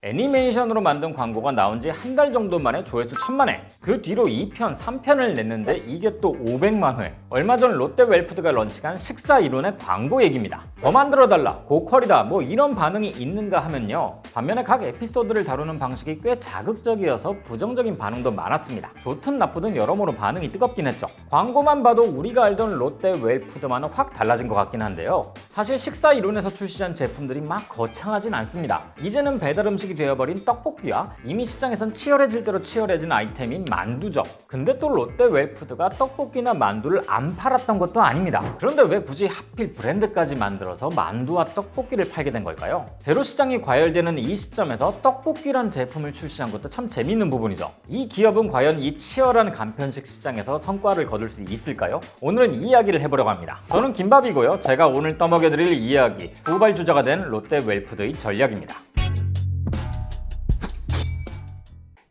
애니메이션으로 만든 광고가 나온 지 한 달 정도 만에 조회수 1000만 회. 그 뒤로 2편, 3편을 냈는데 이게 또 500만 회. 얼마 전 롯데 웰푸드가 런칭한 식사 이론의 광고 얘기입니다. 더 만들어달라, 고퀄이다, 뭐 이런 반응이 있는가 하면요. 반면에 각 에피소드를 다루는 방식이 꽤 자극적이어서 부정적인 반응도 많았습니다. 좋든 나쁘든 여러모로 반응이 뜨겁긴 했죠. 광고만 봐도 우리가 알던 롯데 웰푸드와는 확 달라진 것 같긴 한데요. 사실 식사 이론에서 출시한 제품들이 막 거창하진 않습니다. 이제는 배달 음식이 되어버린 떡볶이와 이미 시장에선 치열해질 대로 치열해진 아이템인 만두죠. 근데 또 롯데 웰푸드가 떡볶이나 만두를 안 팔았던 것도 아닙니다. 그런데 왜 굳이 하필 브랜드까지 만들어서 만두와 떡볶이를 팔게 된 걸까요? 제로 시장이 과열되는 이 시점에서 떡볶이란 제품을 출시한 것도 참 재밌는 부분이죠. 이 기업은 과연 이 치열한 간편식 시장에서 성과를 거둘 수 있을까요? 오늘은 이 이야기를 해보려고 합니다. 저는 김밥이고요. 제가 오늘 떠먹여드릴 이야기, 후발주자가 된 롯데 웰푸드의 전략입니다.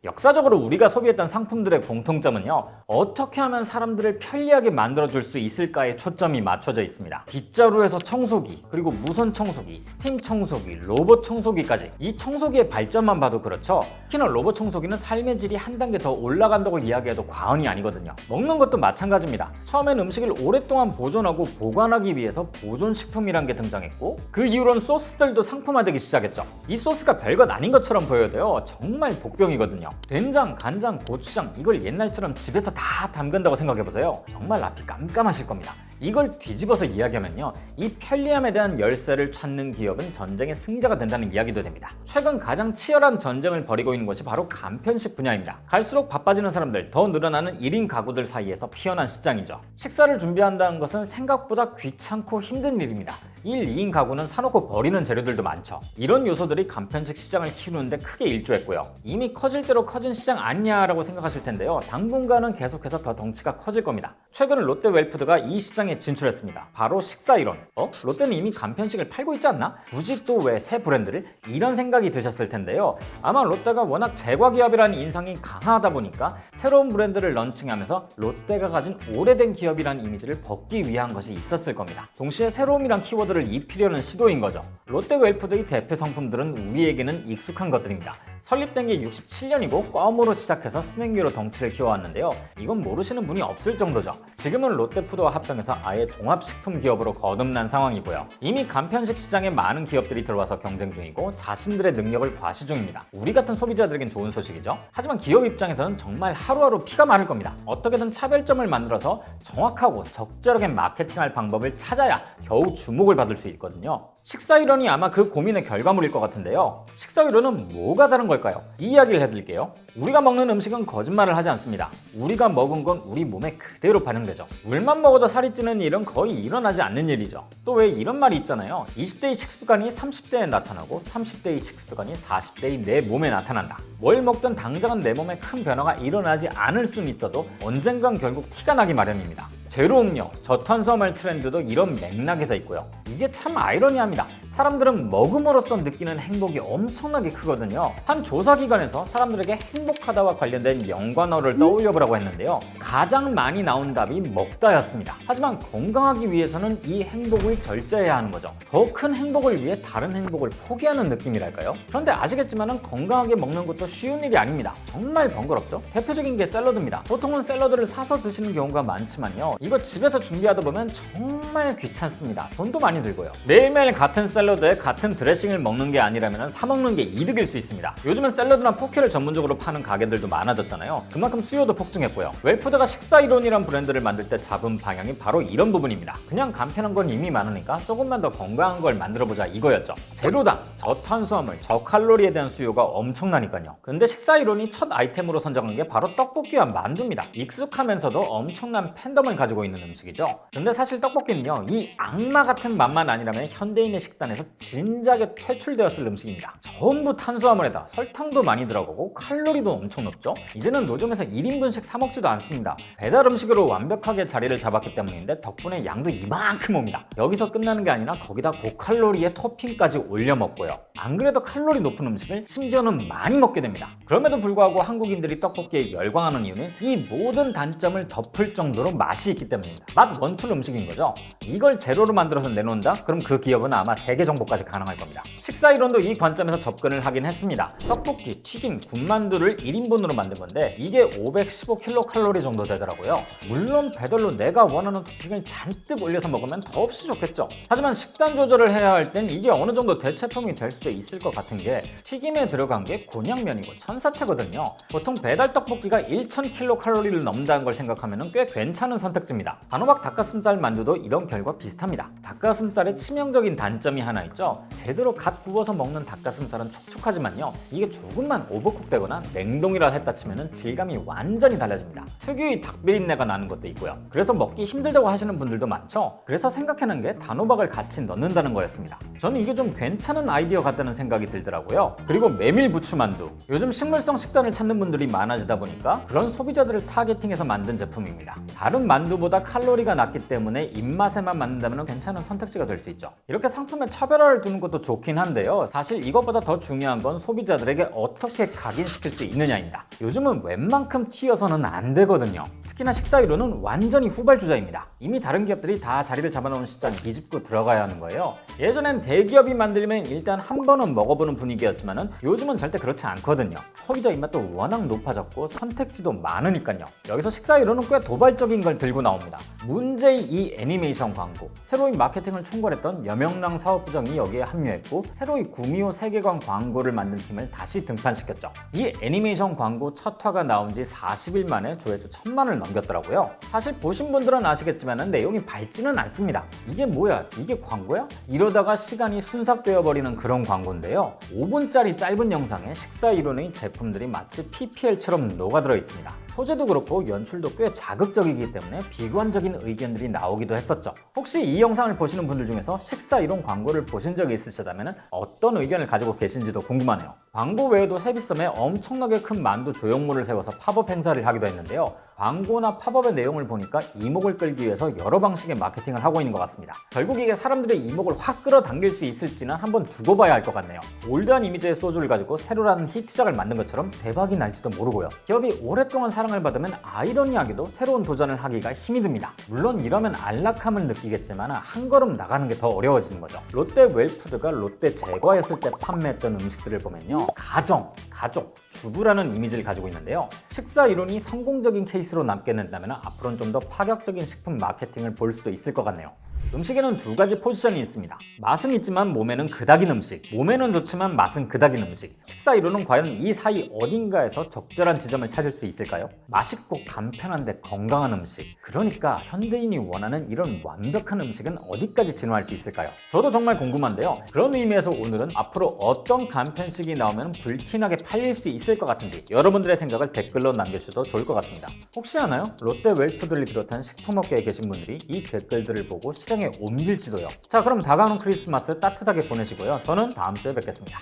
역사적으로 우리가 소비했던 상품들의 공통점은요, 어떻게 하면 사람들을 편리하게 만들어줄 수 있을까에 초점이 맞춰져 있습니다. 빗자루에서 청소기, 그리고 무선 청소기, 스팀 청소기, 로봇 청소기까지. 이 청소기의 발전만 봐도 그렇죠. 특히나 로봇 청소기는 삶의 질이 한 단계 더 올라간다고 이야기해도 과언이 아니거든요. 먹는 것도 마찬가지입니다. 처음엔 음식을 오랫동안 보존하고 보관하기 위해서 보존식품이란 게 등장했고, 그 이후로는 소스들도 상품화되기 시작했죠. 이 소스가 별것 아닌 것처럼 보여도요, 정말 복병이거든요. 된장, 간장, 고추장, 이걸 옛날처럼 집에서 다 담근다고 생각해보세요. 정말 앞이 깜깜하실 겁니다. 이걸 뒤집어서 이야기하면요, 이 편리함에 대한 열쇠를 찾는 기업은 전쟁의 승자가 된다는 이야기도 됩니다. 최근 가장 치열한 전쟁을 벌이고 있는 것이 바로 간편식 분야입니다. 갈수록 바빠지는 사람들, 더 늘어나는 1인 가구들 사이에서 피어난 시장이죠. 식사를 준비한다는 것은 생각보다 귀찮고 힘든 일입니다. 1, 2인 가구는 사놓고 버리는 재료들도 많죠. 이런 요소들이 간편식 시장을 키우는데 크게 일조했고요. 이미 커질 대로 커진 시장 아니냐라고 생각하실 텐데요. 당분간은 계속해서 더 덩치가 커질 겁니다. 최근 롯데 웰푸드가 이 시장에 진출했습니다. 바로 식사 이론. 롯데는 이미 간편식을 팔고 있지 않나? 굳이 또 왜 새 브랜드를? 이런 생각이 드셨을 텐데요. 아마 롯데가 워낙 제과 기업이라는 인상이 강하다 보니까 새로운 브랜드를 런칭하면서 롯데가 가진 오래된 기업이라는 이미지를 벗기 위한 것이 있었을 겁니다. 동시에 새로움이란 키워드를 입히려는 시도인 거죠. 롯데 웰푸드의 대표 상품들은 우리에게는 익숙한 것들입니다. 설립된 게 67년이고 껌으로 시작해서 스낵류로 덩치를 키워왔는데요. 이건 모르시는 분이 없을 정도죠. 지금은 롯데푸드와 합병해서 아예 종합식품 기업으로 거듭난 상황이고요. 이미 간편식 시장에 많은 기업들이 들어와서 경쟁 중이고 자신들의 능력을 과시 중입니다. 우리 같은 소비자들에겐 좋은 소식이죠. 하지만 기업 입장에서는 정말 하루하루 피가 마를 겁니다. 어떻게든 차별점을 만들어서 정확하고 적절하게 마케팅할 방법을 찾아야 겨우 주목을 받을 수 있거든요. 식사 이론이 아마 그 고민의 결과물일 것 같은데요. 식사 이론은 뭐가 다른 걸까요? 이 이야기를 해드릴게요. 우리가 먹는 음식은 거짓말을 하지 않습니다. 우리가 먹은 건 우리 몸에 그대로 반영되죠. 물만 먹어도 살이 찌는 일은 거의 일어나지 않는 일이죠. 또 왜 이런 말이 있잖아요. 20대의 식습관이 30대에 나타나고 30대의 식습관이 40대의 내 몸에 나타난다. 뭘 먹든 당장은 내 몸에 큰 변화가 일어나지 않을 수는 있어도 언젠간 결국 티가 나기 마련입니다. 제로 음료, 저탄수화물 트렌드도 이런 맥락에서 있고요. 이게 참 아이러니합니다. 사람들은 먹음으로써 느끼는 행복이 엄청나게 크거든요. 한 조사기관에서 사람들에게 행복하다와 관련된 연관어를 떠올려보라고 했는데요. 가장 많이 나온 답이 먹다였습니다. 하지만 건강하기 위해서는 이 행복을 절제해야 하는 거죠. 더 큰 행복을 위해 다른 행복을 포기하는 느낌이랄까요? 그런데 아시겠지만 건강하게 먹는 것도 쉬운 일이 아닙니다. 정말 번거롭죠? 대표적인 게 샐러드입니다. 보통은 샐러드를 사서 드시는 경우가 많지만요. 이거 집에서 준비하다 보면 정말 귀찮습니다. 돈도 많이 들고요. 매일매일 같은 샐러드에 같은 드레싱을 먹는 게 아니라면 사 먹는 게 이득일 수 있습니다. 요즘은 샐러드나 포케를 전문적으로 파는 가게들도 많아졌잖아요. 그만큼 수요도 폭증했고요. 웰푸드가 식사 이론이란 브랜드를 만들 때 잡은 방향이 바로 이런 부분입니다. 그냥 간편한 건 이미 많으니까 조금만 더 건강한 걸 만들어보자 이거였죠. 제로당, 저탄수화물, 저칼로리에 대한 수요가 엄청나니까요. 근데 식사 이론이 첫 아이템으로 선정한 게 바로 떡볶이와 만두입니다. 익숙하면서도 엄청난 팬덤을 가지고 있는 음식이죠. 근데 사실 떡볶이는요, 이 악마 같은 맛만 아니라면 현대인의 식단에서 진작에 퇴출되었을 음식입니다. 전부 탄수화물에다 설탕도 많이 들어가고 칼로리도 엄청 높죠. 이제는 노점에서 1인분씩 사 먹지도 않습니다. 배달 음식으로 완벽하게 자리를 잡았기 때문인데 덕분에 양도 이만큼 옵니다. 여기서 끝나는 게 아니라 거기다 고칼로리의 토핑까지 올려 먹고요. 안 그래도 칼로리 높은 음식을 심지어는 많이 먹게 됩니다. 그럼에도 불구하고 한국인들이 떡볶이에 열광하는 이유는 이 모든 단점을 덮을 정도로 맛이 있기 때문입니다. 맛 원툴 음식인 거죠. 이걸 제로로 만들어서 내놓는다? 그럼 그 기업은 아마 세계 정복까지 가능할 겁니다. 식사 이론도 이 관점에서 접근을 하긴 했습니다. 떡볶이, 튀김, 군만두를 1인분으로 만든 건데 이게 515kcal 정도 되더라고요. 물론 배달로 내가 원하는 토핑을 잔뜩 올려서 먹으면 더없이 좋겠죠. 하지만 식단 조절을 해야 할 땐 이게 어느 정도 대체품이 될 수도 있을 것 같은 게 튀김에 들어간 게 곤약면이고 천사채거든요. 보통 배달 떡볶이가 1000kcal를 넘는다는 걸 생각하면 꽤 괜찮은 선택지입니다. 단호박 닭가슴살 만두도 이런 결과 비슷합니다. 닭가슴살의 치명적인 단점이 하나 있죠. 제대로 갓 구워서 먹는 닭가슴살은 촉촉하지만요, 이게 조금만 오버쿡 되거나 냉동이라 했다 치면 질감이 완전히 달라집니다. 특유의 닭비린내가 나는 것도 있고요. 그래서 먹기 힘들다고 하시는 분들도 많죠. 그래서 생각해낸 게 단호박을 같이 넣는다는 거였습니다. 저는 이게 좀 괜찮은 아이디어 같다는 생각이 들더라고요. 그리고 메밀부추만두, 요즘 식물성 식단을 찾는 분들이 많아지다 보니까 그런 소비자들을 타겟팅해서 만든 제품입니다. 다른 만두보다 칼로리가 낮기 때문에 입맛에만 맞는다면 괜찮은 선택지가 될 수 있죠. 이렇게 상품에 차별화를 두는 것도 좋긴 한데요, 사실 이것보다 더 중요한 건 소비자들에게 어떻게 각인시킬 수 있느냐입니다. 요즘은 웬만큼 튀어서는 안 되거든요. 특히나 식사이로는 완전히 후발주자입니다. 이미 다른 기업들이 다 자리를 잡아놓은 시장 뒤집고 들어가야 하는 거예요. 예전엔 대기업이 만들면 일단 한 번은 먹어보는 분위기였지만 요즘은 절대 그렇지 않거든요. 소비자 입맛도 워낙 높아졌고 선택지도 많으니까요. 여기서 식사이로는 꽤 도발적인 걸 들고 나옵니다. 문제의 이 애니메이션 광고, 새로이 마케팅을 총괄했던 여명랑 사업부장이 여기에 합류했고 새로이 구미호 세계관 광고를 만든 팀을 다시 등판시켰죠. 이 애니메이션 광고 첫 화가 나온 지 40일 만에 조회수 1000만을 넘겼더라고요. 사실 보신 분들은 아시겠지만 내용이 밝지는 않습니다. 이게 뭐야? 이게 광고야? 이러다가 시간이 순삭되어 버리는 그런 광고인데요. 5분짜리 짧은 영상에 식사 이론의 제품들이 마치 PPL처럼 녹아들어 있습니다. 소재도 그렇고 연출도 꽤 자극적이기 때문에 비관적인 의견들이 나오기도 했었죠. 혹시 이 영상을 보시는 분들 중에서 식사 이론 광고를 보신 적이 있으시다면 어떤 의견을 가지고 계신지도 궁금하네요. 광고 외에도 세비섬에 엄청나게 큰 만두 조형물을 세워서 팝업 행사를 하기도 했는데요. 광고나 팝업의 내용을 보니까 이목을 끌기 위해서 여러 방식의 마케팅을 하고 있는 것 같습니다. 결국 이게 사람들의 이목을 확 끌어당길 수 있을지는 한번 두고 봐야 할 것 같네요. 올드한 이미지의 소주를 가지고 새로라는 히트작을 만든 것처럼 대박이 날지도 모르고요. 기업이 오랫동안 사랑을 받으면 아이러니하게도 새로운 도전을 하기가 힘이 듭니다. 물론 이러면 안락함을 느끼겠지만 한 걸음 나가는 게 더 어려워지는 거죠. 롯데 웰푸드가 롯데 제과했을 때 판매했던 음식들을 보면요, 가정, 가족, 주부라는 이미지를 가지고 있는데요. 식사 이론이 성공적인 케이스로 남게 된다면 앞으로는 좀 더 파격적인 식품 마케팅을 볼 수도 있을 것 같네요. 음식에는 두 가지 포지션이 있습니다. 맛은 있지만 몸에는 그닥인 음식, 몸에는 좋지만 맛은 그닥인 음식. 식사 이론은 과연 이 사이 어딘가에서 적절한 지점을 찾을 수 있을까요? 맛있고 간편한데 건강한 음식, 그러니까 현대인이 원하는 이런 완벽한 음식은 어디까지 진화할 수 있을까요? 저도 정말 궁금한데요. 그런 의미에서 오늘은 앞으로 어떤 간편식이 나오면 불티나게 팔릴 수 있을 것 같은지 여러분들의 생각을 댓글로 남겨주셔도 좋을 것 같습니다. 혹시 아나요? 롯데 웰푸드를 비롯한 식품업계에 계신 분들이 이 댓글들을 보고 실행에 옮길지도요. 자, 그럼 다가오는 크리스마스 따뜻하게 보내시고요. 저는 다음 주에 뵙겠습니다.